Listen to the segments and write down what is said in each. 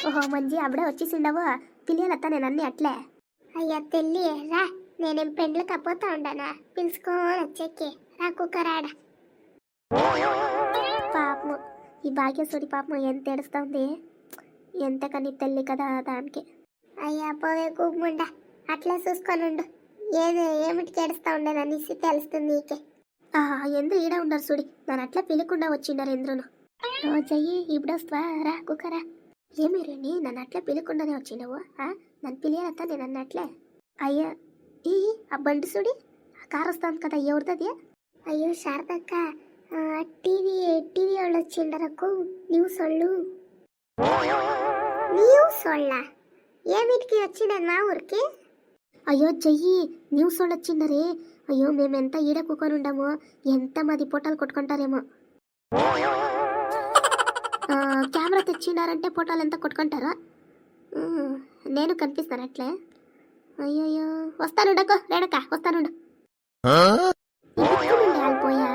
ఓహో మంజి అప్పుడే వచ్చేసిండవు పిలియాలత్తా నేను అన్ని అట్లే. అయ్యా తెల్లి రా, నేనేం పెండ్లు కపోతా ఉండనా, పిలుచుకొని వచ్చేకి రా కుక్కరాడ. పాపము ఈ భాగ్యశ్వరి పాపము ఎంత ఏడుస్తుంది, ఎంత కని తల్లి కదా దానికి. అయ్యా పోవే గుమ్ముండ, అట్లా చూసుకొనుండు. ఏమిటికి ఏడుస్తా ఉండేదనేసి తెలుస్తుంది నీకే. ఎంద్రు ఈడ ఉండరు చూడి, నన్ను అట్లా పిలకుండా వచ్చిండారు ఎంద్రును. రోజయ్యి ఇప్పుడు వస్తావా రా కుక్కరా. ఏమి రేణి నన్ను అట్లా పిలకుండానే వచ్చిండవు, నన్ను పిలియాలత్తా నేను అన్నట్లే. అయ్యా ఈ ఆ బండి చూడి, ఆ కారు వస్తాను కదా ఎవరిది? అయ్యో శారదక్క, టీవీ వాళ్ళు వచ్చిండరకు, న్యూస్ వాళ్ళు. న్యూస్ వాళ్ళ ఏమిటికి వచ్చిండ మా ఊరికి? అయ్యో చెయ్యి న్యూస్ వాళ్ళు వచ్చిండరే. అయ్యో మేమెంత ఈడ కూకొని ఉండమో, ఎంత మాది పొట్టాలు కొట్టుకుంటారేమో. కెమెరా తెచ్చిండారంటే పొట్టాలు ఎంత కొట్టుకుంటారో. నేను కనిపిస్తాను అట్లే. అయ్యో వస్తానుండకో రేణక, వస్తానుండు. పోయా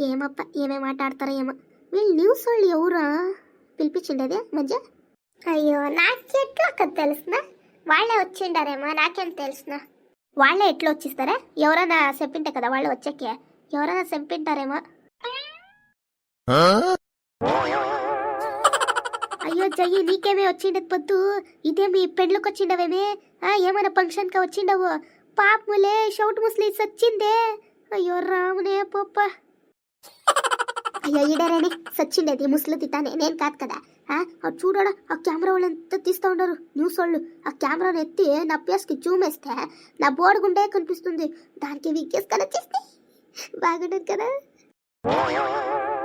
ఏమప్ప ఏమేమి మాట్లాడతారో ఏమో. వీళ్ళు న్యూస్ వాళ్ళు ఎవరా పిలిపించిండేది మధ్య? అయ్యో నాకెట్లా తెలుసునా, వాళ్ళే వచ్చిండారేమో, నాకేం తెలుసునా. వాళ్ళే ఎట్లా వచ్చిస్తారా? ఎవరైనా చెప్పింటే కదా వాళ్ళు వచ్చాకే, ఎవరైనా చెప్పింటారేమో. అయ్యో జయ్యి నీకేమే వచ్చిండదు పొద్దు, ఇదే మీ పెళ్ళికి వచ్చిండవేమే? ఏమైనా ఫంక్షన్కి వచ్చిండవు? పాపములే షౌట్ ముస్లి సచ్చిందే. అయ్యో రామునే పొప్ప. అయ్యో ఈడరేని సచ్చిండేది ముస్లు తిట్టానే, నేను కాదు కదా. చూడడా ఆ కెమెరా వాళ్ళు ఎంత తీస్తూ ఉండరు న్యూస్ వాళ్ళు. ఆ కెమెరాను ఎత్తి నా ఫేస్కి జూమేస్తే నా బోర్డుగుండే కనిపిస్తుంది, దానికి విగ్గేసి కనొచ్చేస్తే బాగుండదు కదా.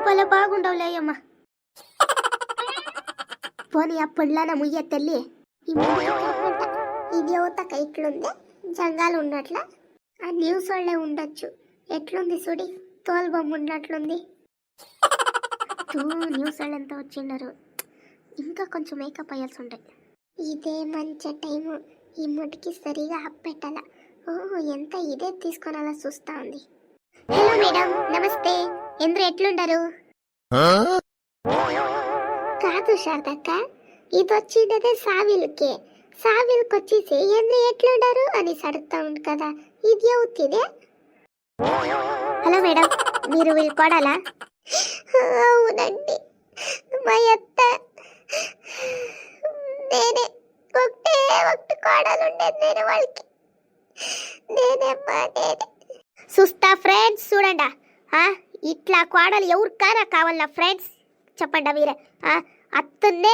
భలే బాగుండవులే అమ్మా. పోనీ ఆ పండ్లాన ముయ్య తల్లి. ఇది యువతక ఇట్లుంది, జంగాలు ఉన్నట్ల. ఆ న్యూస్ వాళ్ళే ఉండొచ్చు. ఎట్లుంది చూడి, తోలు బొమ్మ ఉన్నట్లుంది. న్యూస్ వాళ్ళు ఎంత వచ్చిండారు, ఇంకా కొంచెం మేకప్ అయ్యాల్సి ఉంటాయి. ఇదే మంచి టైము, ఈ ముడికి సరిగా అప్పెట్టాల. ఎంత ఇదే తీసుకొని అలా చూస్తా ఉంది. హలో మేడం నమస్తే, ఎందరు ఎట్లుండరు? కాదు శారదక్క, ఇది వచ్చిండదే సావిల్కే. సావిల్కి వచ్చేసి ఎందరు ఎట్లుండరు అని అడుగుతా ఉంది కదా, ఇది అవుతుందే. హలో మేడం, మీరు వీళ్ళు కోడాలా? అవునండి, మా అత్త. నేనే ఒకటి కోడలు ఉండేది, నేను వాళ్ళకి. నేనేమ్మా నేనే. చూస్తా ఫ్రెండ్స్ చూడండి, ఇట్లా కోడలు ఎవరికైనా కావాలా ఫ్రెండ్స్ చెప్పండి మీరే. అత్తన్నే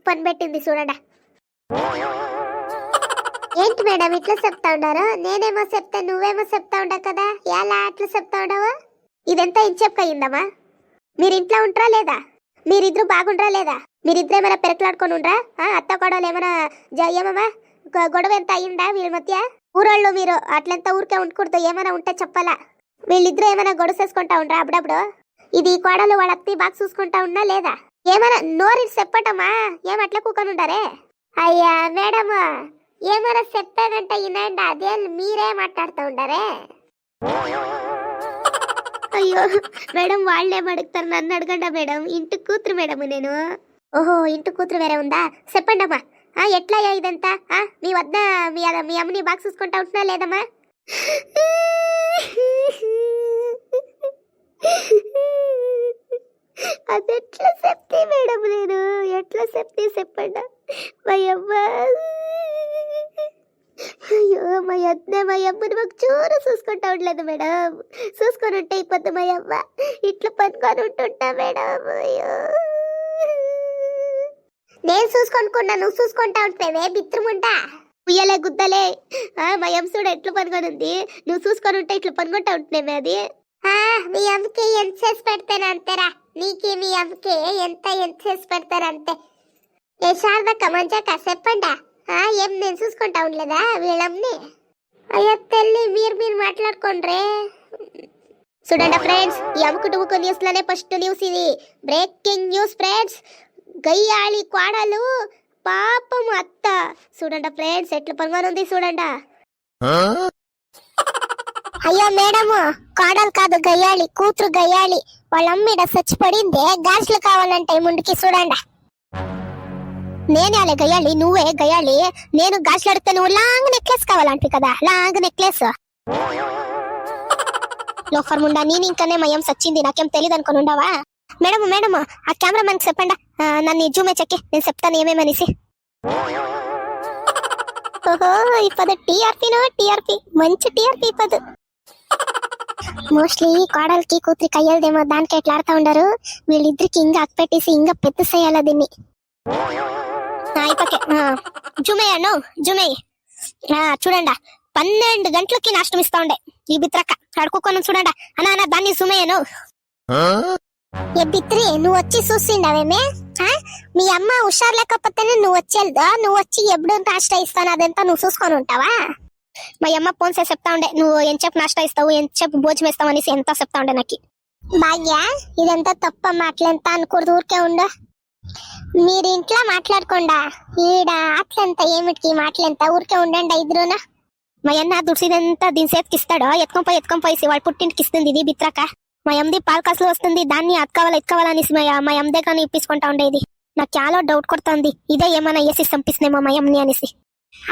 పని పెట్టింది చూడండి. ఏంటి మేడం ఇట్లా చెప్తా ఉండారు? నేనేమో చెప్తా, నువ్వేమో చెప్తా ఉండవు కదా, ఎలా అట్లా చెప్తా ఉండవా? ఇదంతా ఇంచెప్ అయ్యిందమ్మా. మీరు ఇంట్లో ఉంటారా లేదా? మీరిద్దరు బాగుంటారా లేదా? మీరిద్దరు ఏమైనా పెరకలాడుకొని ఉండరా? అత్త కోడలు ఏమైనా ఏమమ్మా గొడవ ఎంత అయ్యిందా వీళ్ళ మధ్య? ఊరోళ్ళు మీరు అట్లంతా ఊరికే ఉండకూడదు, ఏమైనా ఉంటే చెప్పాలా. వీళ్ళిద్దరు ఏమైనా గొడవ చేసుకుంటా ఉండరా అప్పుడప్పుడు? ఇది కోడలు వాళ్ళ అత్తి బాగా చూసుకుంటా ఉన్నా లేదా? ఏమైనా నోరి చెప్పటమ్మా, ఏమట్లా కూకొని ఉండారే? అయ్యా మేడము ఏమైనా చెప్పానంటే ఇనండి, అదే మీరే మాట్లాడుతూ ఉండారే. అయ్యో మేడం వాళ్ళేం అడుగుతారు, నన్ను అడగండా మేడం. ఇంటి కూతురు మేడం నేను. ఓహో ఇంటి కూతురు వేరే ఉందా? చెప్పండి అమ్మా, ఎట్లా ఇదంతా? మీ వద్ద మీ అమ్మని బాగా చూసుకుంటా ఉంటున్నా లేదమ్మా? అది ఎట్లా చెప్తే మేడం, నేను ఎట్లా చెప్తే చెప్పండి. మా అమ్మ అయ్యో మా అమ్మని మాకు చూరు చూసుకుంటా ఉండలేదు మేడం. చూసుకొని ఉంటే అయిపోద్ది మా అమ్మ, ఇట్లా పనుకొని ఉంటుంటా మేడం. అయ్యో నేను చూసుకొనుకున్నా, నువ్వు చూసుకుంటా ఉంటేవే బిత్రముంటా. ఉయ్యలే గుద్దలే, మా అమ్మ చూడ ఎట్లా పనుకొని ఉంది, నువ్వు చూసుకొని ఉంటే ఇట్లా పనుకుంటా ఉంటున్నామే. అది మీ అమ్మకి ఎంత చేసి పెడతాను అంతేరా, నీకు మీ అమ్మకి ఎంత చేసి పెడతారంతే. ఏ శారదక్క మంచాక చెప్పండా, ఏం నేను చూసుకుంటా ఉండలేదా వీళ్ళమ్మని? అయ్యో తల్లి, మీరు మాట్లాడుకోండ్రే. చూడండి ఫ్రెండ్స్, ఈ అమ్ముకుటుముకు న్యూస్ లోనే ఫస్ట్ న్యూస్ ఇది, బ్రేకింగ్ న్యూస్ ఫ్రెండ్స్. గయ్యాళి కోడలు పాపం అత్త. చూడండి ఫ్రెండ్స్ ఎట్లా పనుగొనుంది చూడండి. అయ్యో మేడము, కోడలు కాదు గయ్యాళి, కూతురు గయ్యాళి. వాళ్ళ అమ్మ చచ్చిపడిందే, గాజులు కావాలంటే ముందుకి చూడండి. నేనే అలే గయ్యాలి, నువ్వే గయ్యాలి. నేను గాజులాడితే నువ్వు లాంగ్ నెక్లెస్ కావాలంటే కదా, లాంగ్ నెక్లెస్. లోఫర్ ముండా, నేను ఇంకానే మయం సచ్చింది, నాకేం తెలియదు అనుకుని ఉండవా? మేడం మేడం, ఆ కెమెరామెన్ చెప్పండి, నన్ను జూమే చెక్కి, నేను చెప్తాను ఏమేమనేసి. ఓహో, ఇప్పదు టీఆర్పీనో టీఆర్పీ, మంచి టీఆర్పీ ఇప్పదు. మోస్ట్లీ కోడలికి కూతురికి అయ్యేదేమో, దానికి ఎట్లా ఆడుతూ ఉండరు వీళ్ళిద్దరికి. ఇంకా అక్పెట్టేసి ఇంకా పెద్ద చేయాల దీన్ని. అయిపోకే జుమేయను జుమేయ్. చూడండి 12 గంటలకి నాశనం ఇస్తా ఉండే ఈ బిత్రక్క, అడుకోకొని చూడండి. అన్నా అన్న దాన్ని సుమేయను. ఏ బిత్రి, నువ్వు వచ్చి చూసిండవేమే? మీ అమ్మ హుషారు లేకపోతేనే నువ్వు వచ్చేదా? నువ్వు వచ్చి ఎప్పుడు నాష్ట ఇస్తాను అదంతా నువ్వు చూసుకొని ఉంటావా? మా అమ్మ ఫోన్ చేసి చెప్తా ఉండే, నువ్వు ఎంతసేపు నాష్ట ఇస్తావు, ఎంతసేపు భోజనం వేస్తావు అనేసి ఎంత చెప్తా ఉండే నాకు. భాగ్య, ఇదంతా తప్ప మాటలెంత అనుకూడదు, ఊరికే ఉండ. మీరు ఇంట్లో మాట్లాడకుండా ఈడ అట్లంతా ఏమిటికి మాటలెంత, ఊరికే ఉండండి ఇద్దరునా. మా అన్న దుడిసిదంతా దీని సేపుకి ఇస్తాడో, ఎత్తుకొని పోయి వాడు పుట్టింటికి ఇస్తుంది ఇది బిత్రాక. మా అమ్మది పాల కాసులు వస్తుంది, దాన్ని ఎత్తుకోవాలనేసి మా అమ్మ దగ్గర ఇప్పించుకుంటా ఉండేది. నాకు చాలా డౌట్ కొడుతుంది, ఇదే ఏమైనా వేసి చంపిస్తుందేమో మా అమ్మని అనేసి.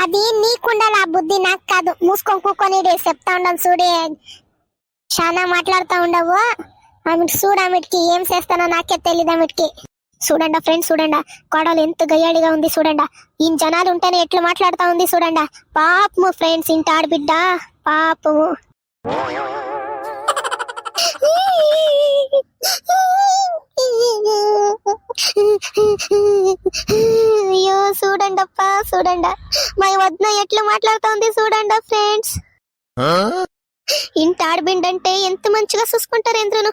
అది నీకుండాలి ఆ బుద్ధి, నాకు కాదు. మూసుకొని కూకొని చెప్తా ఉండను చూడే, చాలా మాట్లాడుతూ ఉండవు. ఆమెకి చూడు, ఆమెకి ఏం చేస్తానో నాకే తెలియదు ఆమెకి. చూడండి ఫ్రెండ్స్, చూడండి కోడలు ఎంత గయ్యాడిగా ఉంది చూడండి. ఈ జనాలు ఉంటేనే ఎట్లా మాట్లాడుతా ఉంది చూడండి. పాపము ఫ్రెండ్స్, ఇంటి ఆడబిడ్డ పాపము. అయ్యో చూడండి అప్పా, చూడండి మా వదిన ఎట్లా మాట్లాడుతా ఉంది చూడండి ఫ్రెండ్స్. ఇంటి ఆడబిండంటే ఎంత మంచిగా చూసుకుంటారు ఎందును.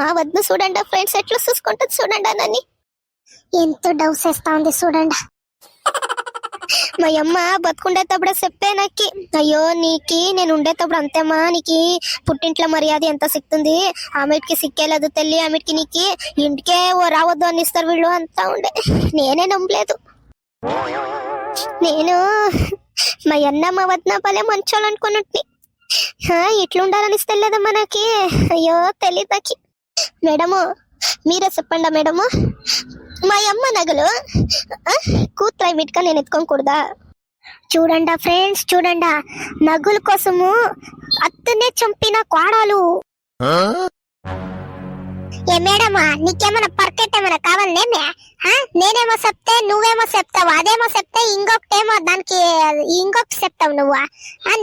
మా వదిన చూడండి ఫ్రెండ్స్ ఎట్లా చూసుకుంటుంది చూడండి నన్ను. ఎంత డౌ చేస్తా ఉంది చూడండి. మా అమ్మ బతుకుండేటప్పుడు చెప్పే నాకి, అయ్యో నీకి నేను ఉండేటప్పుడు అంతేమ్మా, నీకి పుట్టింట్లో మర్యాద ఎంత సిక్తుంది, ఆమెకి సిక్కేలేదు తల్లి, ఆమెకి నీకి ఇంటికే రావద్దు అని ఇస్తారు వీళ్ళు అంతా ఉండే. నేనే నమ్మలేదు. నేను మా అన్న మా వదిన పలే మంచోళ్ళు అనుకున్నట్టు, ఇట్లుండాలని తెలియదమ్మా నాకి. అయ్యో తెలీదు నాకి. మేడము మీరే చెప్పండి మేడము, మా అమ్మ నగలు కూతురు మిట్క నేను ఎత్తుకోకూడదా? చూడండి ఫ్రెండ్స్, చూడండి నగుల కోసము అత్తనే చంపిన కోడలు. ఏ మేడమా, నీకేమైనా పర్కెట్ ఏమైనా కావాలనేమే? నేనేమో చెప్తే నువ్వేమో చెప్తావు, అదేమో చెప్తే ఇంకొకటేమో దానికి ఇంకొకటి చెప్తావు నువ్వు.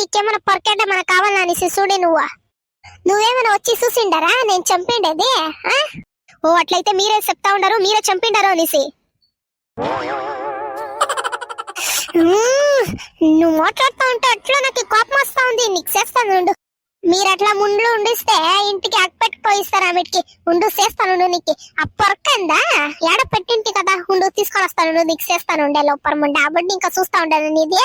నీకేమైనా పర్కెట్ ఏమైనా కావాలనేసి చూడే నువ్వేమైనా వచ్చి చూసిండరా నేను చంపిండేది? ఓ అట్లయితే మీరే చెప్తా ఉండరు, మీరే చంపిండారు అనేసి. నువ్వు మాట్లాడుతా ఉంటే అట్లా నాకు కోపం వస్తా ఉంది, నీకు చేస్తాను. మీరు అట్లా ముండ్లు ఉండిస్తే ఇంటికి అక్కపెట్టుకోయిస్తారు ఆమెకి. ఉండు చేస్తాను నీకు. ఆ పొరకందా ఏడ పెట్టింటి కదా, ఉండు తీసుకొని వస్తాను నీకు చేస్తాను ఉండే లోపల ముండే. అప్పుడు ఇంకా చూస్తా ఉండను నీది.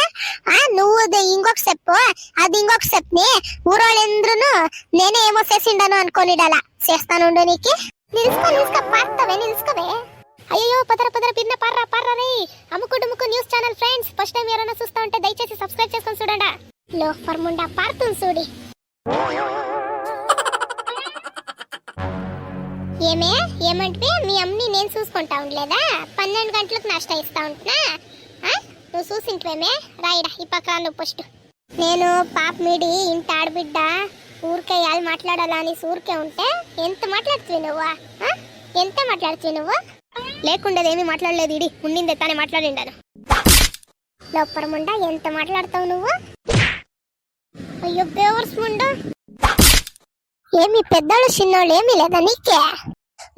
నువ్వు ఇంకొక చెప్పు, అది ఇంకొక చెప్పని ఊరోళ్ళందరూ నేనే ఏమో చేసిండను అనుకోనిడలా చేస్తాను నీకు. నిలుసుకో పార్తవే, నిలుసుకోవే. అయ్యో పదర పిన్న పర్రా రే. అమ్ముకు news channel friends, first time ఎవరైనా చూస్తా ఉంటే దయచేసి సబ్స్క్రైబ్ చేసుకొని చూడండి. లోఫర్ ముండా పారుతుంది చూడి. ఏమంటే మీ అమ్మని నేను చూసుకుంటా ఉండలేదా? 12 గంటలకు నాష్ట ఇస్తా ఉంటున్నా. నువ్వు చూసింటివేమే? రాయిడా ఈ పక్కన నువ్వు ఫస్ట్. నేను పాప మీడి ఇంటి ఆడబిడ్డ ఊరికే యాలు మాట్లాడాలా అని ఊరికే ఉంటే ఎంత మాట్లాడుతుంది నువ్వు? ఎంత మాట్లాడుతుంది నువ్వు? లేకుండేది ఏమీ మాట్లాడలేదు, ఇడి ఉండిందే తానే మాట్లాడిండాను. లోపల ముండా ఎంత మాట్లాడతావు నువ్వు? అయ్యో బేవర్స్ ముండా, ఏమి పెద్దోళ్ళు చిన్నోళ్ళు ఏమీ లేదా నీకే?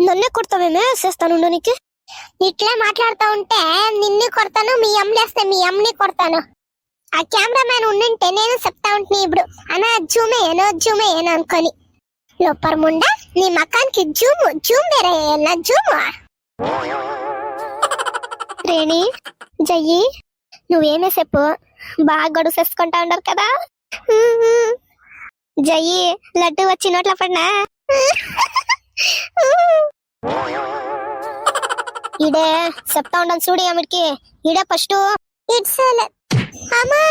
నన్నే కొడతావేమే? చేస్తాను నీకు. ఇట్లే మాట్లాడుతూ ఉంటే నిన్ను కొడతాను, మీ అమ్మలేస్తే మీ అమ్మని కొడతాను. ఆ కెమెరామ్యాన్ ఉండింటే నేను చెప్తా ఉంటున్నా ఇప్పుడు, అనా జూమేయను అనుకొని. లోపల ముండా నీ మకానికి జూమ్ వేరే నా జూము. రేణి జయ్యి నువ్వేమే చెప్పు, బాగా గడువు చేసుకుంటా ఉండరు కదా. జయ్యి లడ్డు వచ్చి నోట్ల పడినా. ఇడే చెప్తా ఉండను చూడి ఆమెకి. ఇడే ఫస్ట్ ఇట్స్ అమ్మా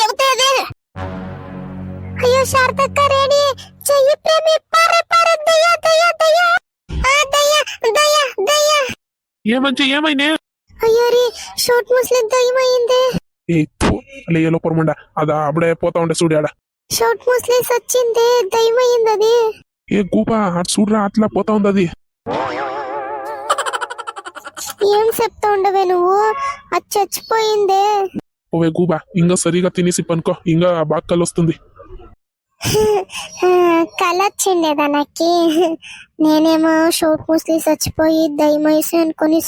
ఎవతే. అయ్యో శారదక్క రేణి చెయ్యి ప్రేమి పారే దయ్యా ఏమంచి ఏమైనే అయ్యో రే షార్ట్ ముస్లిం దయ్యమైందే ఏ అలా ఏలో పొరమండ అదా అప్పుడే పోతా ఉండే చూడు ఆడ షార్ట్ ముస్లిం వచ్చిందే దయ్యమైంది అది ఏ గూపా అటు చూడరా అట్లా పోతా ఉంది అది ఏం చెప్తా ఉండవే నువ్వు అది చచ్చిపోయిందే ఓవే గూబా ఇంకా సరిగా తినేసి పనుకో ఇంకా బాగా కళ్ళు వస్తుంది కళ వచ్చిండేదా నాకు నేనేమో షార్ట్ ముస్లిం చచ్చిపోయి దయ్యమైసి అనుకుని